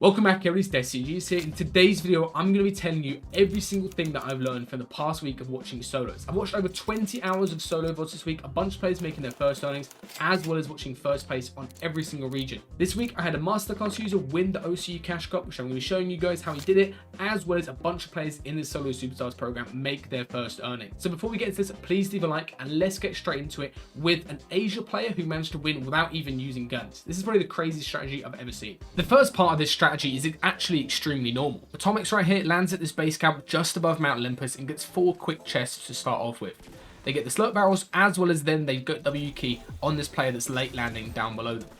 Welcome back everybody, it's DestinysJesus here. In today's video, I'm going to be telling you every single thing that I've learned from the past week of watching solos. I've watched over 20 hours of solo VODs this week, a bunch of players making their first earnings, as well as watching first place on every single region. This week, I had a Masterclass user win the OCU Cash Cup, which I'm going to be showing you guys how he did it, as well as a bunch of players in the Solo Superstars program make their first earning. So before we get into this, please leave a like and let's get straight into it with an Asia player who managed to win without even using guns. This is probably the craziest strategy I've ever seen. The first part of this strategy is actually extremely normal. Atomics right here lands at this base camp just above Mount Olympus and gets 4 quick chests to start off with. They get the slurp barrels, as well as then they get W key on this player that's late landing down below them.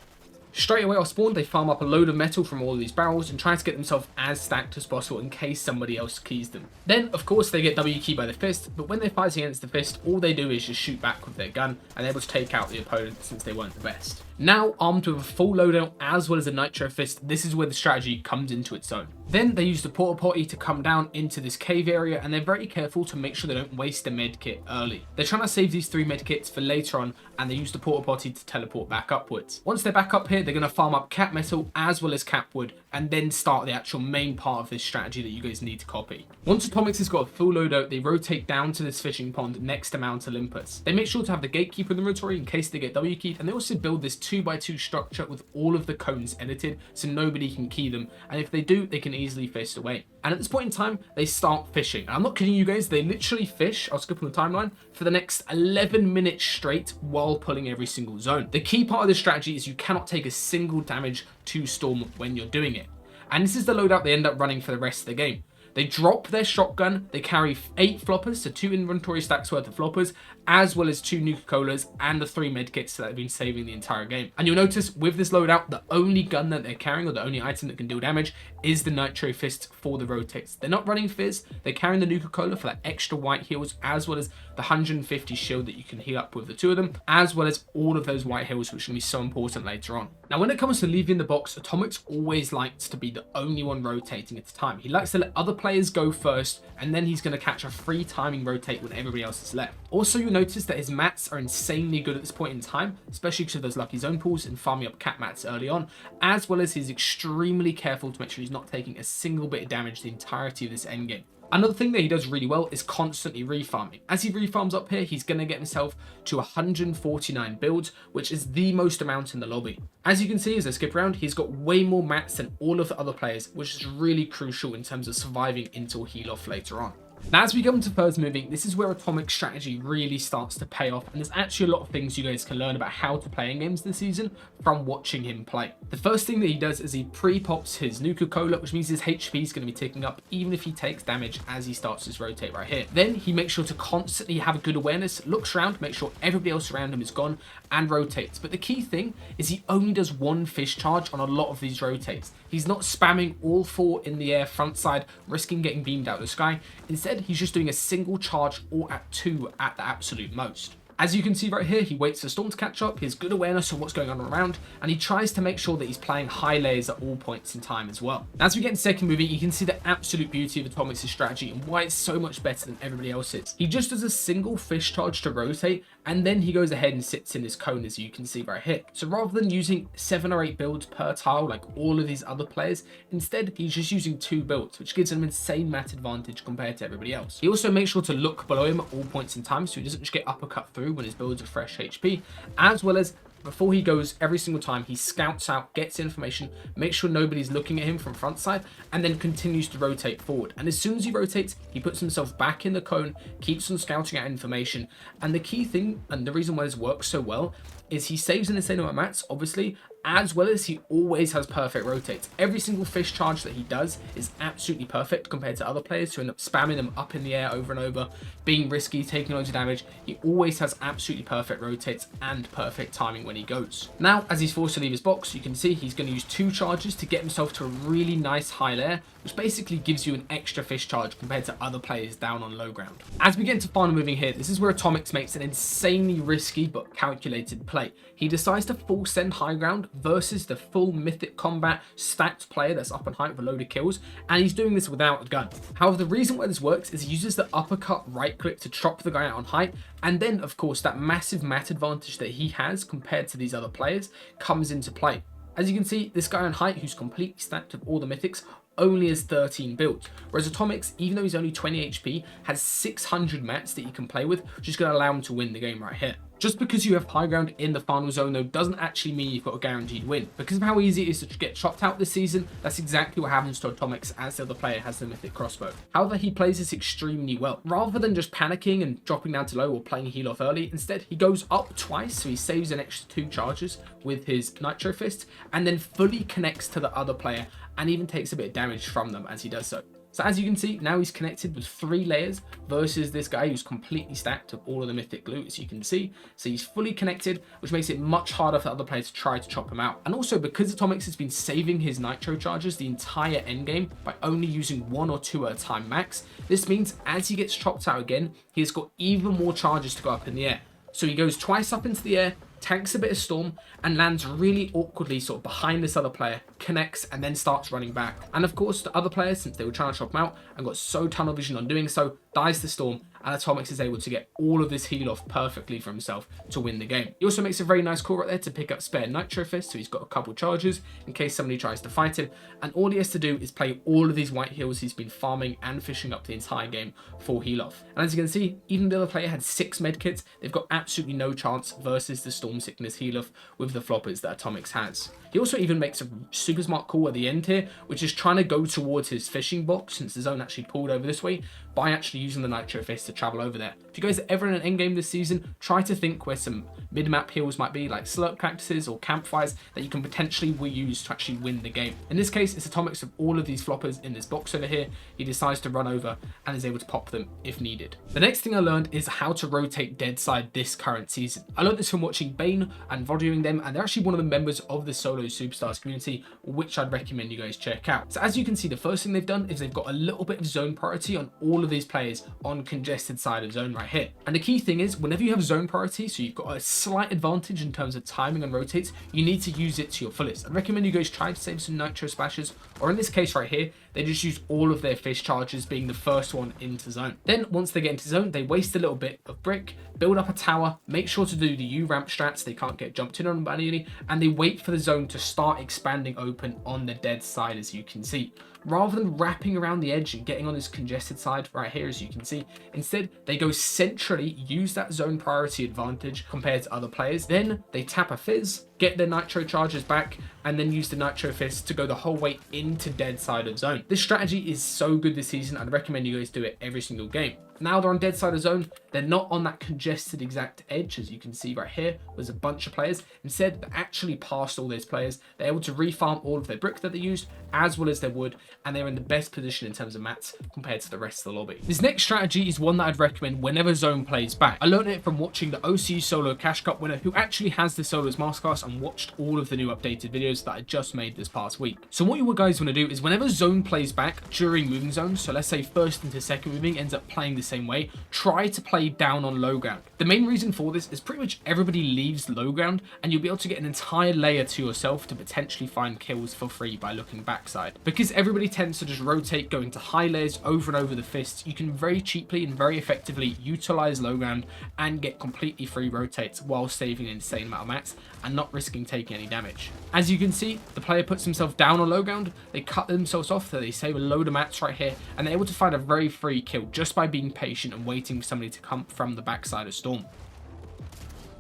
Straight away off spawn, they farm up a load of metal from all of these barrels and try to get themselves as stacked as possible in case somebody else keys them. Then, of course, they get W key by the fist, but when they're fighting against the fist, all they do is just shoot back with their gun and they're able to take out the opponent since they weren't the best. Now, armed with a full loadout as well as a nitro fist, this is where the strategy comes into its own. Then they use the porta potty to come down into this cave area and they're very careful to make sure they don't waste a med kit early. They're trying to save these 3 med kits for later on and they use the porta potty to teleport back upwards. Once they're back up here, they're going to farm up cap metal as well as cap wood and then start the actual main part of this strategy that you guys need to copy. Once Atomics has got a full loadout, they rotate down to this fishing pond next to Mount Olympus. They make sure to have the gatekeeper in the inventory in case they get W keyed, and they also build this 2x2 structure with all of the cones edited so nobody can key them, and if they do, they can easily fist away. And at this point in time, they start fishing. And I'm not kidding you guys, they literally fish, I'll skip on the timeline, for the next 11 minutes straight while pulling every single zone. The key part of this strategy is you cannot take a single damage to Storm when you're doing it. And this is the loadout they end up running for the rest of the game. They drop their shotgun, they carry 8 floppers, so 2 inventory stacks worth of floppers, as well as 2 Nuka-Colas and the 3 medkits that have been saving the entire game. And you'll notice with this loadout, the only gun that they're carrying, or the only item that can deal damage, is the Nitro Fist for the rotates. They're not running Fizz, they're carrying the Nuka-Cola for that extra white heals, as well as the 150 shield that you can heal up with the 2 of them, as well as all of those white heals, which are going to be so important later on. Now, when it comes to leaving the box, Atomics always likes to be the only one rotating at a time. He likes to let other players go first, and then he's going to catch a free timing rotate when everybody else is left. Also, you'll notice that his mats are insanely good at this point in time, especially because of those lucky zone pools and farming up cat mats early on, as well as he's extremely careful to make sure he's not taking a single bit of damage the entirety of this endgame. Another thing that he does really well is constantly refarming. As he refarms up here, he's going to get himself to 149 builds, which is the most amount in the lobby. As you can see, as I skip around, he's got way more mats than all of the other players, which is really crucial in terms of surviving into a heal off later on. Now, as we come to first moving, this is where Atomic's strategy really starts to pay off, and there's actually a lot of things you guys can learn about how to play in games this season from watching him play. The first thing that he does is he pre-pops his Nuka-Cola, which means his HP is going to be ticking up even if he takes damage as he starts his rotate right here. Then he makes sure to constantly have a good awareness, looks around, make sure everybody else around him is gone, and rotates. But the key thing is he only does 1 fish charge on a lot of these rotates. He's not spamming all 4 in the air front side, risking getting beamed out of the sky. Instead, he's just doing a single charge or at 2 at the absolute most. As you can see right here, he waits for Storm to catch up, he has good awareness of what's going on around, and he tries to make sure that he's playing high layers at all points in time as well. As we get into second movie, you can see the absolute beauty of Atomics' strategy and why it's so much better than everybody else's. He just does a single fish charge to rotate, and then he goes ahead and sits in his cone, as you can see right here. So rather than using 7 or 8 builds per tile like all of these other players, instead he's just using 2 builds, which gives him an insane mat advantage compared to everybody else. He also makes sure to look below him at all points in time so he doesn't just get uppercut through when his builds are fresh HP, as well as before he goes, every single time he scouts out, gets information, makes sure nobody's looking at him from front side, and then continues to rotate forward. And as soon as he rotates, he puts himself back in the cone, keeps on scouting out information. And the key thing, and the reason why this works so well, is he saves an insane amount of mats, obviously, as well as he always has perfect rotates. Every single fish charge that he does is absolutely perfect compared to other players who end up spamming them up in the air over and over, being risky, taking loads of damage. He always has absolutely perfect rotates and perfect timing when he goes. Now, as he's forced to leave his box, you can see he's going to use 2 charges to get himself to a really nice high layer, which basically gives you an extra fish charge compared to other players down on low ground. As we get into final moving here, this is where Atomics makes an insanely risky but calculated play. He decides to full send high ground versus the full mythic combat stacked player that's up on height with a load of kills, and he's doing this without a gun. However, the reason why this works is he uses the uppercut right click to chop the guy out on height, and then of course that massive mat advantage that he has compared to these other players comes into play. As you can see, this guy on height, who's completely stacked with all the mythics, only has 13 builds, whereas Atomics, even though he's only 20 HP, has 600 mats that he can play with, which is going to allow him to win the game right here. Just because you have high ground in the final zone though doesn't actually mean you've got a guaranteed win. Because of how easy it is to get chopped out this season, that's exactly what happens to Atomics as the other player has the mythic crossbow. However, he plays this extremely well. Rather than just panicking and dropping down to low or playing heal off early, instead he goes up twice, so he saves an extra 2 charges with his Nitro Fist, and then fully connects to the other player and even takes a bit of damage from them as he does so. So as you can see, now he's connected with 3 layers versus this guy who's completely stacked with all of the mythic loot, as you can see. So he's fully connected, which makes it much harder for other players to try to chop him out. And also, because Atomics has been saving his Nitro charges the entire endgame by only using 1 or 2 at a time max, this means as he gets chopped out again, he's got even more charges to go up in the air. So he goes twice up into the air, tanks a bit of storm, and lands really awkwardly sort of behind this other player, connects, and then starts running back. And of course, the other players, since they were trying to chop him out and got so tunnel vision on doing so, dies to storm, and Atomics is able to get all of this heal off perfectly for himself to win the game. He also makes a very nice call right there to pick up spare Nitro Fist, so he's got a couple charges in case somebody tries to fight him, and all he has to do is play all of these white heals he's been farming and fishing up the entire game for heal off. And as you can see, even the other player had 6 medkits, they've got absolutely no chance versus the Storm Sickness heal off with the floppers that Atomics has. He also even makes a super smart call at the end here, which is trying to go towards his fishing box, since the zone actually pulled over this way, by actually using the Nitro Fist to travel over there. If you guys are ever in an endgame this season, try to think where some mid-map heals might be, like slurp cactuses or campfires, that you can potentially reuse to actually win the game. In this case, it's Atomics with all of these floppers in this box over here. He decides to run over and is able to pop them if needed. The next thing I learned is how to rotate Deadside this current season. I learned this from watching Bane and VODing them, and they're actually one of the members of the Solo Superstars community, which I'd recommend you guys check out. So as you can see, the first thing they've done is they've got a little bit of zone priority on all of these players on congested side of zone right here. And the key thing is, whenever you have zone priority, so you've got a slight advantage in terms of timing and rotates, you need to use it to your fullest. I'd recommend you guys try to save some Nitro splashes, or in this case right here, they just use all of their fish charges, being the first one into zone. Then once they get into zone, they waste a little bit of brick, build up a tower, make sure to do the U ramp strats, they can't get jumped in on manually, and they wait for the zone to start expanding open on the dead side, as you can see. Rather than wrapping around the edge and getting on this congested side right here, as you can see, instead they go centrally, use that zone priority advantage compared to other players. Then they tap a fizz, get their Nitro charges back, and then use the Nitro Fist to go the whole way into dead side of zone. This strategy is so good this season. I'd recommend you guys do it every single game. Now they're on dead side of zone, they're not on that congested exact edge, as you can see right here. There's a bunch of players. Instead, they're actually past all those players. They're able to refarm all of their brick that they used, as well as their wood, and they're in the best position in terms of mats compared to the rest of the lobby. This next strategy is one that I'd recommend whenever zone plays back. I learned it from watching the OC Solo Cash Cup winner, who actually has the Solo's Masterclass, and watched all of the new updated videos that I just made this past week. So what you guys want to do is, whenever zone plays back during moving zones, so let's say first into second moving ends up playing the same way, try to play down on low ground. The main reason for this is pretty much everybody leaves low ground, and you'll be able to get an entire layer to yourself to potentially find kills for free by looking backside. Because everybody tends to just rotate going to high layers over and over the fists, you can very cheaply and very effectively utilize low ground and get completely free rotates while saving an insane amount of mats and not risking taking any damage. As you can see, the player puts himself down on low ground, they cut themselves off, so they save a load of mats right here, and they're able to find a very free kill just by being patient and waiting for somebody to come from the backside of storm.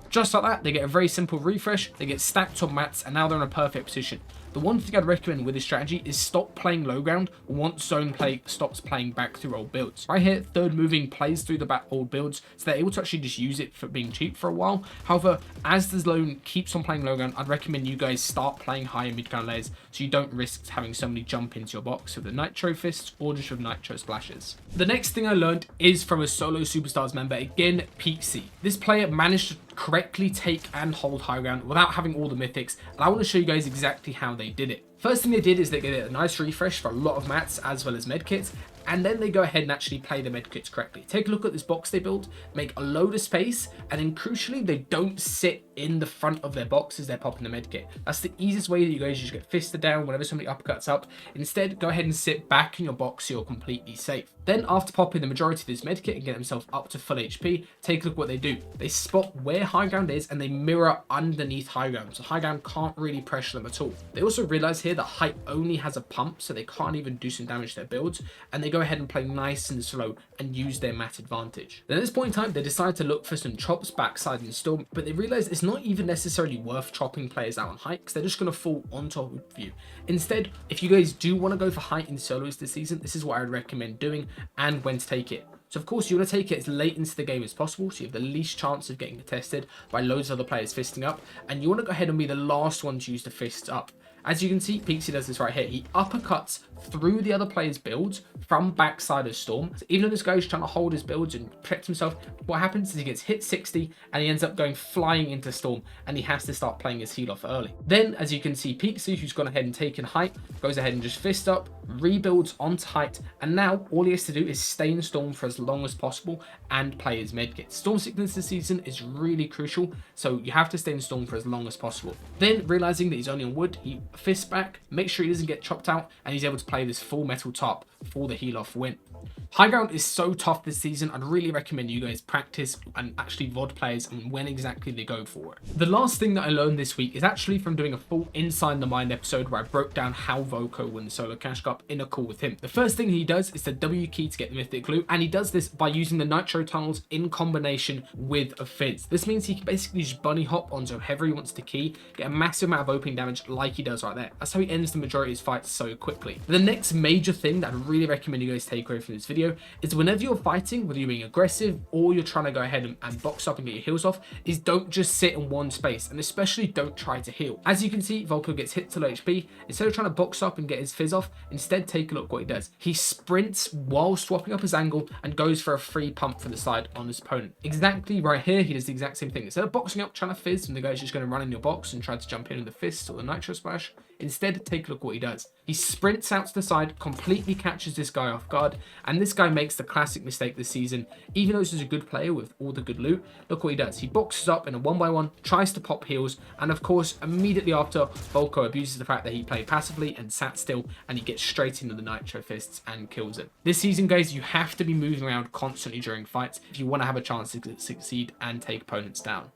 Just like that, they get a very simple refresh, they get stacked on mats, and now they're in a perfect position. The one thing I'd recommend with this strategy is stop playing low ground once zone play stops playing back through old builds. Right here, third moving plays through the back old builds, so they're able to actually just use it for being cheap for a while. However, as the zone keeps on playing low ground, I'd recommend you guys start playing higher mid ground layers, so you don't risk having somebody jump into your box with the Nitro Fists or just with Nitro Splashes. The next thing I learned is from a Solo Superstars member, again, Peepsy. This player managed to correctly take and hold high ground without having all the mythics, and I want to show you guys exactly how they did it. First thing they did is they get a nice refresh for a lot of mats as well as medkits, and then they go ahead and actually play the medkits correctly. Take a look at this box they built, make a load of space, and then crucially, they don't sit in the front of their box as they're popping the med kit. That's the easiest way that you guys just get fisted down whenever somebody uppercuts up. Instead, go ahead and sit back in your box so you're completely safe. Then after popping the majority of this med kit and get themselves up to full HP, take a look what they do. They spot where high ground is and they mirror underneath high ground, so high ground can't really pressure them at all. They also realize here that height only has a pump, so they can't even do some damage to their builds, and they go ahead and play nice and slow and use their mat advantage. Then at this point in time, they decide to look for some chops backside and storm, but they realize it's not even necessarily worth chopping players out on height because they're just going to fall on top of you. Instead, if you guys do want to go for height in solos this season, this is what I would recommend doing and when to take it. So of course you want to take it as late into the game as possible, so you have the least chance of getting contested by loads of other players fisting up, and you want to go ahead and be the last one to use the fists up. As you can see, Peaksy does this right here. He uppercuts through the other player's builds from backside of Storm. So even though this guy is trying to hold his builds and protect himself, what happens is he gets hit 60 and he ends up going flying into Storm, and he has to start playing his heal off early. Then, as you can see, Peaksy, who's gone ahead and taken height, goes ahead and just fist up, rebuilds onto height, and now all he has to do is stay in Storm for as long as possible and play his medkit. Storm sickness this season is really crucial, so you have to stay in Storm for as long as possible. Then, realizing that he's only on wood, he fists back, makes sure he doesn't get chopped out, and he's able to play this full metal top for the heal off win. High ground is so tough this season. I'd really recommend you guys practice and actually VOD players and when exactly they go for it. The last thing that I learned this week is actually from doing a full Inside the Mind episode where I broke down how Volko won the solo cash cup in a call with him. The first thing he does is the W key to get the mythic glue, and he does this by using the nitro tunnels in combination with a fizz. This means he can basically just bunny hop onto whoever he wants to key, get a massive amount of opening damage like he does right there. That's how he ends the majority of his fights so quickly. The next major thing that I really recommend you guys take away from this video is whenever you're fighting, whether you're being aggressive or you're trying to go ahead and box up and get your heals off, is don't just sit in one space, and especially don't try to heal. As you can see, Volko gets hit to low HP. Instead of trying to box up and get his fizz off, instead take a look what he does. He sprints while swapping up his angle and goes for a free pump for the side on his opponent. Exactly right here, he does the exact same thing. Instead of boxing up, trying to fizz, and the guy's just going to run in your box and try to jump in with the fist or the nitro splash, instead take a look what he does. He sprints out to the side, completely catches this guy off guard, and this guy makes the classic mistake this season. Even though this is a good player with all the good loot, look what he does. He boxes up in a 1-by-1, tries to pop heals, and of course, immediately after, Volko abuses the fact that he played passively and sat still, and he gets straight into the nitro fists and kills him. This season, guys, you have to be moving around constantly during fights if you want to have a chance to succeed and take opponents down.